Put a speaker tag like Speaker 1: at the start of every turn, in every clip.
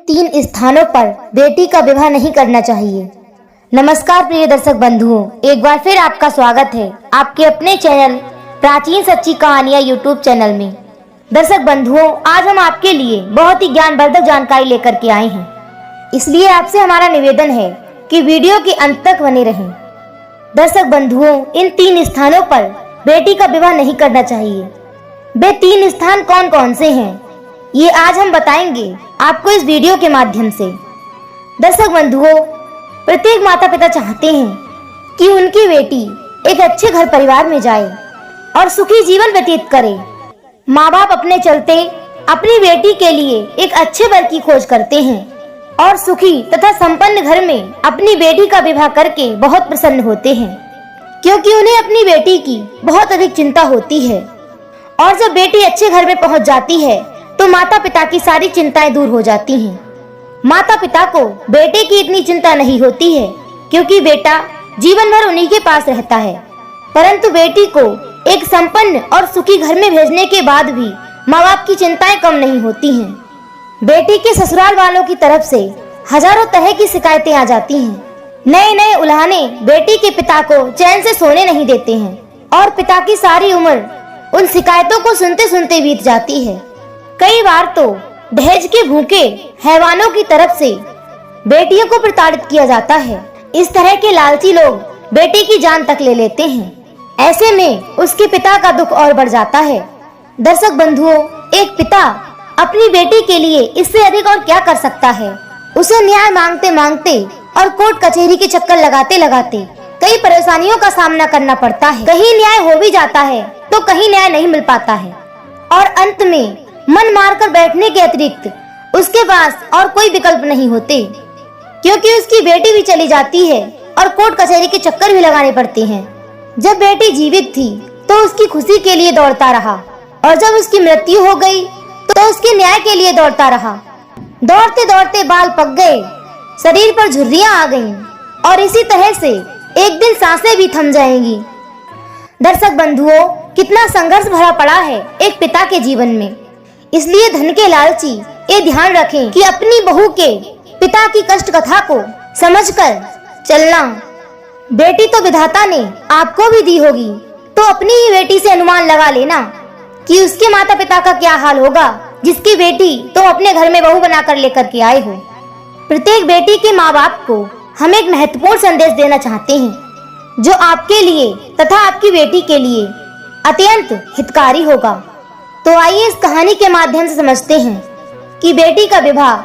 Speaker 1: 3 स्थानों पर बेटी का विवाह नहीं करना चाहिए। नमस्कार प्रिय दर्शक बंधुओं, एक बार फिर आपका स्वागत है आपके अपने चैनल प्राचीन सच्ची कहानियां यूट्यूब चैनल में। दर्शक बंधुओं, आज हम आपके लिए बहुत ही ज्ञानवर्धक जानकारी लेकर के आए हैं, इसलिए आपसे हमारा निवेदन है कि वीडियो के अंत तक बने रहें। दर्शक बंधुओं, इन 3 स्थानों पर बेटी का विवाह नहीं करना चाहिए। वे 3 स्थान कौन कौन से हैं, ये आज हम बताएंगे आपको इस वीडियो के माध्यम से। दर्शक बंधुओं, प्रत्येक माता पिता चाहते हैं कि उनकी बेटी एक अच्छे घर परिवार में जाए और सुखी जीवन व्यतीत करे। माँ बाप अपने चलते अपनी बेटी के लिए एक अच्छे वर की खोज करते हैं और सुखी तथा संपन्न घर में अपनी बेटी का विवाह करके बहुत प्रसन्न होते हैं, क्योंकि उन्हें अपनी बेटी की बहुत अधिक चिंता होती है। और जब बेटी अच्छे घर में पहुंच जाती है तो माता पिता की सारी चिंताएं दूर हो जाती हैं। माता पिता को बेटे की इतनी चिंता नहीं होती है, क्योंकि बेटा जीवन भर उन्हीं के पास रहता है। परंतु बेटी को एक संपन्न और सुखी घर में भेजने के बाद भी माँ बाप की चिंताएं कम नहीं होती हैं। बेटी के ससुराल वालों की तरफ से हजारों तरह की शिकायतें आ जाती हैं। नए नए उल्हाने बेटी के पिता को चैन से सोने नहीं देते हैं और पिता की सारी उम्र उन शिकायतों को सुनते सुनते बीत जाती है। कई बार तो दहेज के भूखे हैवानों की तरफ से बेटियों को प्रताड़ित किया जाता है। इस तरह के लालची लोग बेटी की जान तक ले लेते हैं। ऐसे में उसके पिता का दुख और बढ़ जाता है। दर्शक बंधुओं, एक पिता अपनी बेटी के लिए इससे अधिक और क्या कर सकता है। उसे न्याय मांगते मांगते और कोर्ट कचहरी के चक्कर लगाते लगाते कई परेशानियों का सामना करना पड़ता है। कहीं न्याय हो भी जाता है तो कहीं न्याय नहीं मिल पाता है और अंत में मन मारकर बैठने के अतिरिक्त उसके पास और कोई विकल्प नहीं होते, क्योंकि उसकी बेटी भी चली जाती है और कोर्ट कचहरी के चक्कर भी लगाने पड़ते हैं। जब बेटी जीवित थी तो उसकी खुशी के लिए दौड़ता रहा और जब उसकी मृत्यु हो गई तो उसके न्याय के लिए दौड़ता रहा। दौड़ते दौड़ते बाल पक गए, शरीर पर झुर्रियां आ गईं और इसी तरह से एक दिन सांसें भी थम जाएंगी। दर्शक बंधुओं, कितना संघर्ष भरा पड़ा है एक पिता के जीवन में। इसलिए धन के लालची ये ध्यान रखें कि अपनी बहू के पिता की कष्ट कथा को समझकर चलना। बेटी तो विधाता ने आपको भी दी होगी, तो अपनी ही बेटी से अनुमान लगा लेना कि उसके माता पिता का क्या हाल होगा, जिसकी बेटी तो अपने घर में बहू बनाकर लेकर के आए हो। प्रत्येक बेटी के माँ बाप को हम एक महत्वपूर्ण संदेश देना चाहते हैं, जो आपके लिए तथा आपकी बेटी के लिए अत्यंत हितकारी होगा। तो आइए इस कहानी के माध्यम से समझते हैं कि बेटी का विवाह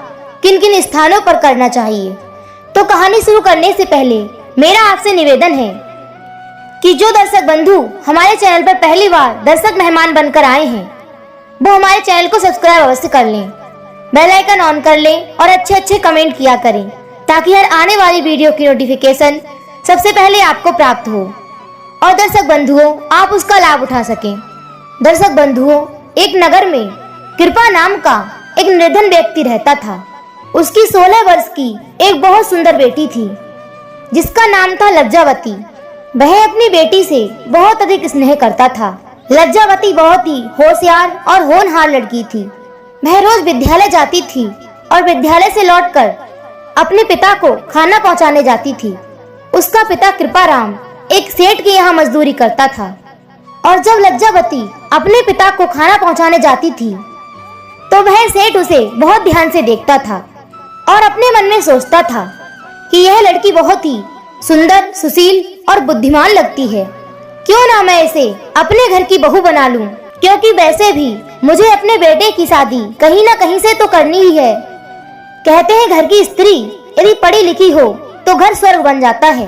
Speaker 1: किन किन स्थानों पर करना चाहिए। तो कहानी शुरू करने से पहले मेरा आपसे निवेदन है कि जो दर्शक बंधु हमारे चैनल पर पहली बार दर्शक मेहमान बनकर आए हैं, वो हमारे चैनल को सब्सक्राइब अवश्य कर लें, बेल आइकन ऑन कर लें और अच्छे अच्छे कमेंट किया करें, ताकि हर आने वाली वीडियो की नोटिफिकेशन सबसे पहले आपको प्राप्त हो और दर्शक बंधुओं आप उसका लाभ उठा सकें। दर्शक बंधुओं, एक नगर में कृपा नाम का एक निर्धन व्यक्ति रहता था। उसकी 16 वर्ष की एक बहुत सुंदर बेटी थी, जिसका नाम था लज्जावती। वह अपनी बेटी से बहुत अधिक स्नेह करता था। लज्जावती बहुत ही होशियार और होनहार लड़की थी। वह रोज विद्यालय जाती थी और विद्यालय से लौटकर अपने पिता को खाना पहुंचाने जाती थी। उसका पिता कृपाराम एक सेठ के यहाँ मजदूरी करता था और जब लज्जावती अपने पिता को खाना पहुंचाने जाती थी तो वह सेठ उसे बहुत ध्यान से देखता था और अपने मन में सोचता था कि यह लड़की बहुत ही सुंदर, सुशील और बुद्धिमान लगती है। क्यों ना मैं इसे अपने घर की बहू बना लूं, क्योंकि वैसे भी मुझे अपने बेटे की शादी कहीं ना कहीं से तो करनी ही है। कहते हैं घर की स्त्री यदि पढ़ी लिखी हो तो घर स्वर्ग बन जाता है,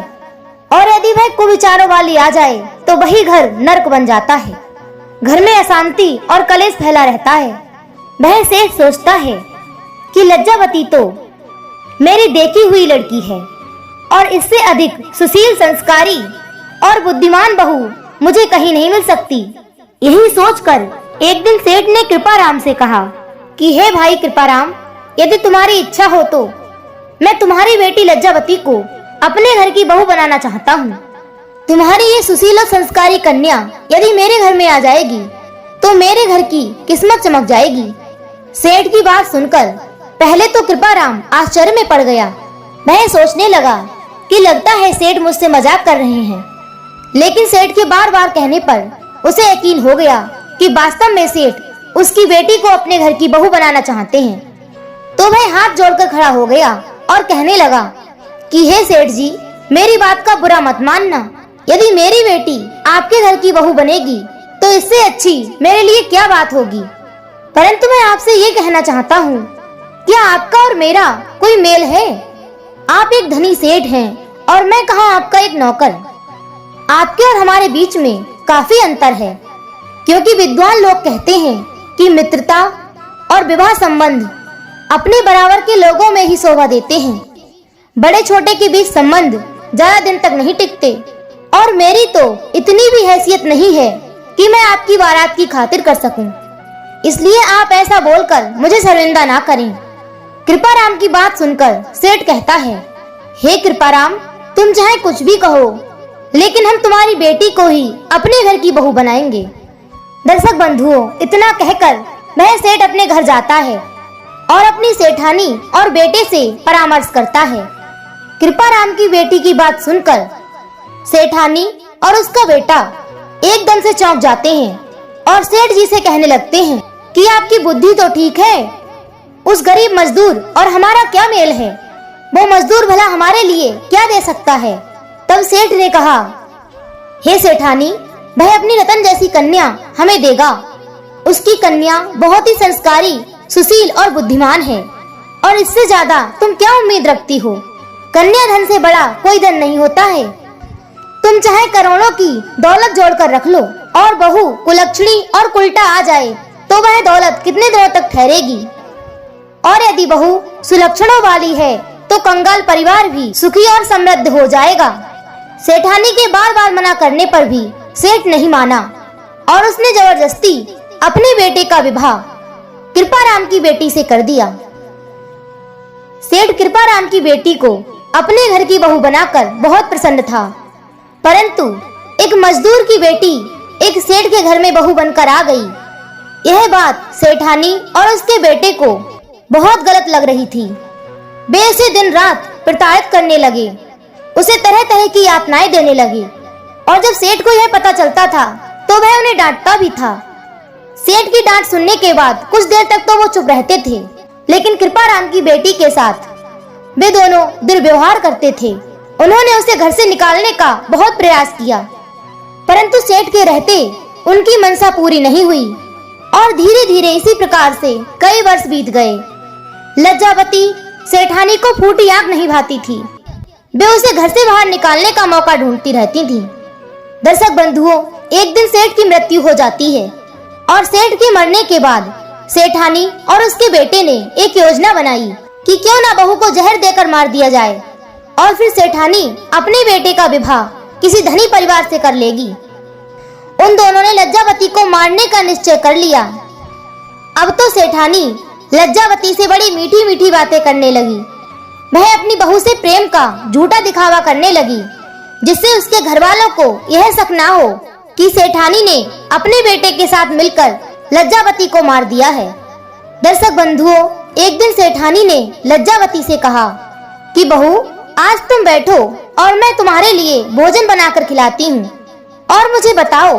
Speaker 1: और यदि वह कुविचारों वाली आ जाए तो वही घर नर्क बन जाता है। घर में अशांति और कलेश फैला रहता है। वह सेठ सोचता है कि लज्जावती तो मेरी देखी हुई लड़की है और इससे अधिक सुशील, संस्कारी और बुद्धिमान बहू मुझे कहीं नहीं मिल सकती। यही सोचकर एक दिन सेठ ने कृपाराम से कहा कि हे भाई कृपाराम, यदि तुम्हारी इच्छा हो तो मैं तुम्हारी बेटी लज्जावती को अपने घर की बहू बनाना चाहता हूँ। तुम्हारी ये सुशील और संस्कारी कन्या यदि मेरे घर में आ जाएगी तो मेरे घर की किस्मत चमक जाएगी। सेठ की बात सुनकर पहले तो कृपाराम आश्चर्य में पड़ गया। वह सोचने लगा कि लगता है सेठ मुझसे मजाक कर रहे हैं, लेकिन सेठ के बार बार कहने पर उसे यकीन हो गया कि वास्तव में सेठ उसकी बेटी को अपने घर की बहू बनाना चाहते हैं। तो वह हाथ जोड़कर खड़ा हो गया और कहने लगा कि हे सेठ जी, मेरी बात का बुरा मत मानना। यदि मेरी बेटी आपके घर की बहू बनेगी तो इससे अच्छी मेरे लिए क्या बात होगी। परंतु मैं आपसे ये कहना चाहता हूँ, क्या आपका और मेरा कोई मेल है? आप एक धनी सेठ हैं और मैं कहाँ आपका एक नौकर। आपके और हमारे बीच में काफी अंतर है, क्योंकि विद्वान लोग कहते हैं कि मित्रता और विवाह संबंध अपने बराबर के लोगों में ही शोभा देते हैं। बड़े छोटे के बीच संबंध ज्यादा दिन तक नहीं टिकते, और मेरी तो इतनी भी हैसियत नहीं है कि मैं आपकी बारात की खातिर कर सकूं। इसलिए आप ऐसा बोलकर मुझे शर्मिंदा ना करें। कृपाराम की बात सुनकर सेठ कहता है, हे कृपाराम, तुम चाहे कुछ भी कहो, लेकिन हम तुम्हारी बेटी को ही अपने घर की बहू बनाएंगे। दर्शक बंधुओं, इतना कहकर वह सेठ अपने घर जाता है और अपनी सेठानी और बेटे से परामर्श करता है। कृपाराम की बेटी की बात सुनकर सेठानी और उसका बेटा एकदम से चौंक जाते हैं और सेठ जी से कहने लगते हैं कि आपकी बुद्धि तो ठीक है, उस गरीब मजदूर और हमारा क्या मेल है? वो मजदूर भला हमारे लिए क्या दे सकता है? तब सेठ ने कहा, हे सेठानी, वह अपनी रतन जैसी कन्या हमें देगा। उसकी कन्या बहुत ही संस्कारी, सुशील और बुद्धिमान है, और इससे ज्यादा तुम क्या उम्मीद रखती हो? कन्या धन से बड़ा कोई धन नहीं होता है। तुम चाहे करोड़ों की दौलत जोड़कर रख लो, और बहू कुलक्षणी और कुलटा आ जाए तो वह दौलत कितने दिनों तक ठहरेगी? और यदि बहू सुलक्षणों वाली है तो कंगाल परिवार भी सुखी और समृद्ध हो जाएगा। सेठानी के बार बार मना करने पर भी सेठ नहीं माना और उसने जबरदस्ती अपने बेटे का विवाह कृपाराम की बेटी से कर दिया। सेठ कृपाराम की बेटी को अपने घर की बहू बनाकर बहुत प्रसन्न था, परंतु एक मजदूर की बेटी एक सेठ के घर में बहू बनकर आ गई। यह बात सेठानी और उसके बेटे को बहुत गलत लग रही थी। वे उसे दिन रात प्रताड़ित करने लगे, उसे तरह तरह की यातनाएं देने लगे, और जब सेठ को यह पता चलता था तो वह उन्हें डांटता भी था। सेठ की डांट सुनने के बाद कुछ देर तक तो वो चुप रहते थे, लेकिन कृपाराम की बेटी के साथ वे दोनों दुर्व्यवहार करते थे। उन्होंने उसे घर से निकालने का बहुत प्रयास किया, परंतु सेठ के रहते उनकी मनसा पूरी नहीं हुई, और धीरे धीरे इसी प्रकार से कई वर्ष बीत गए। लज्जावती सेठानी को फूटी आग नहीं भाती थी, वे उसे घर से बाहर निकालने का मौका ढूंढती रहती थी। दर्शक बंधुओं, एक दिन सेठ की मृत्यु हो जाती है, और सेठ के मरने के बाद सेठानी और उसके बेटे ने एक योजना बनाई कि क्यों ना बहू को जहर देकर मार दिया जाए, और फिर सेठानी अपने बेटे का विवाह किसी धनी परिवार से कर लेगी। उन दोनों ने लज्जावती को मारने का निश्चय कर लिया। अब तो सेठानी लज्जावती से बड़ी मीठी मीठी बातें करने लगी। वह अपनी बहू से प्रेम का झूठा दिखावा करने लगी, जिससे उसके घर वालों को यह शक ना हो कि सेठानी ने अपने बेटे के साथ मिलकर लज्जावती को मार दिया है। दर्शक बंधुओं, एक दिन सेठानी ने लज्जावती से कहा कि बहू, आज तुम बैठो और मैं तुम्हारे लिए भोजन बनाकर खिलाती हूँ, और मुझे बताओ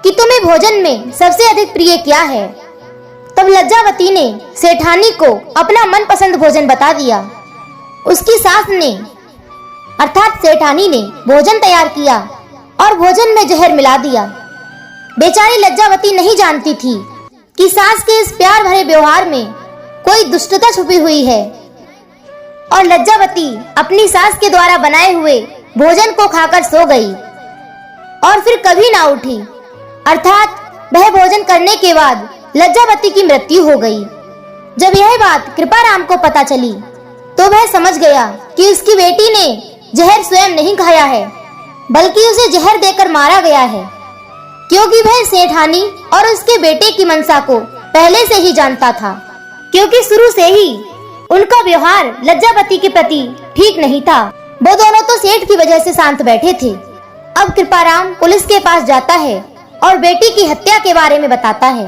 Speaker 1: कि तुम्हें भोजन में सबसे अधिक प्रिय क्या है। तब लज्जावती ने सेठानी को अपना मनपसंद भोजन बता दिया। उसकी सास ने अर्थात सेठानी ने भोजन तैयार किया और भोजन में जहर मिला दिया। बेचारी लज्जावती नहीं जानती थी कि सास के इस प्यार भरे व्यवहार में कोई दुष्टता छुपी हुई है, और लज्जावती अपनी सास के द्वारा बनाए हुए भोजन को खाकर सो गई और फिर कभी ना उठी। अर्थात वह भोजन करने के बाद लज्जावती की मृत्यु हो गई। जब यह बात कृपाराम को पता चली तो वह समझ गया कि उसकी बेटी ने जहर स्वयं नहीं खाया है, बल्कि उसे जहर देकर मारा गया है, क्योंकि वह सेठानी और उसके बेटे की मनसा को पहले से ही जानता था, क्योंकि शुरू से ही उनका व्यवहार लज्जावती के प्रति ठीक नहीं था। वो दोनों तो सेठ की वजह से शांत बैठे थे। अब कृपाराम पुलिस के पास जाता है और बेटी की हत्या के बारे में बताता है,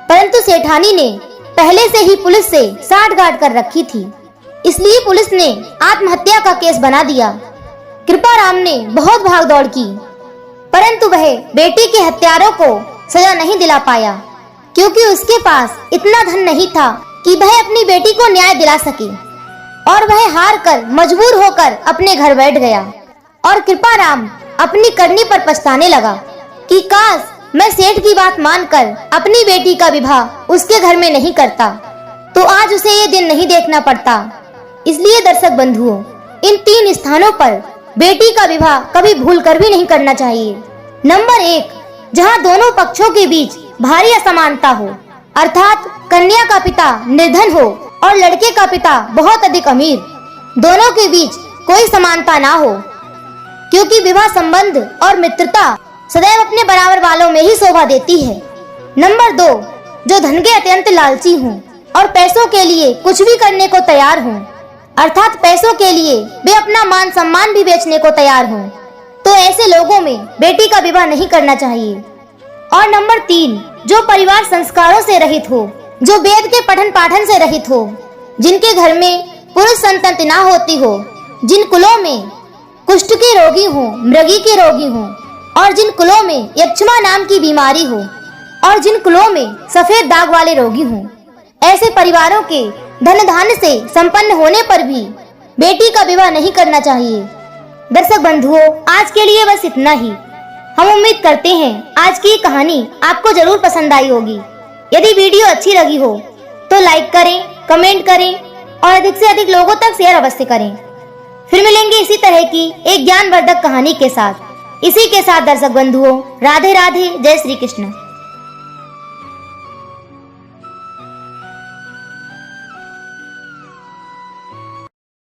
Speaker 1: परंतु सेठानी ने पहले से ही पुलिस से साठगांठ कर रखी थी, इसलिए पुलिस ने आत्महत्या का केस बना दिया। कृपाराम ने बहुत भागदौड़ की, परंतु वह बेटी के हत्यारों को सजा नहीं दिला पाया, क्योंकि उसके पास इतना धन नहीं था कि वह अपनी बेटी को न्याय दिला सके, और वह हार कर मजबूर होकर अपने घर बैठ गया। और कृपाराम अपनी करनी पर पछताने लगा कि काश मैं सेठ की बात मानकर अपनी बेटी का विवाह उसके घर में नहीं करता, तो आज उसे ये दिन नहीं देखना पड़ता। इसलिए दर्शक बंधुओं, इन 3 स्थानों पर बेटी का विवाह कभी भूलकर भी नहीं करना चाहिए। नंबर 1, जहां दोनों पक्षों के बीच भारी असमानता हो, अर्थात कन्या का पिता निर्धन हो और लड़के का पिता बहुत अधिक अमीर, दोनों के बीच कोई समानता ना हो, क्योंकि विवाह संबंध और मित्रता सदैव अपने बराबर वालों में ही शोभा देती है। नंबर 2, जो धन के अत्यंत लालची हों और पैसों के लिए कुछ भी करने को तैयार हों, अर्थात पैसों के लिए वे अपना मान सम्मान भी बेचने को तैयार हों, तो ऐसे लोगों में बेटी का विवाह नहीं करना चाहिए। और नंबर 3, जो परिवार संस्कारों से रहित हो, जो वेद के पठन पाठन से रहित हो, जिनके घर में पुरुष संतति ना होती हो, जिन कुलों में कुष्ठ के रोगी हो, मृगी के रोगी हो, और जिन कुलों में यक्षमा नाम की बीमारी हो, और जिन कुलों में सफेद दाग वाले रोगी हो, ऐसे परिवारों के धन धान्य से संपन्न होने पर भी बेटी का विवाह नहीं करना चाहिए। दर्शक बंधुओं, आज के लिए बस इतना ही। हम उम्मीद करते हैं आज की कहानी आपको जरूर पसंद आई होगी। यदि वीडियो अच्छी लगी हो तो लाइक करें, कमेंट करें और अधिक से अधिक लोगों तक शेयर अवश्य करें। फिर मिलेंगे इसी तरह की एक ज्ञानवर्धक कहानी के साथ। इसी के साथ दर्शक बंधुओं, राधे राधे, जय श्री कृष्ण।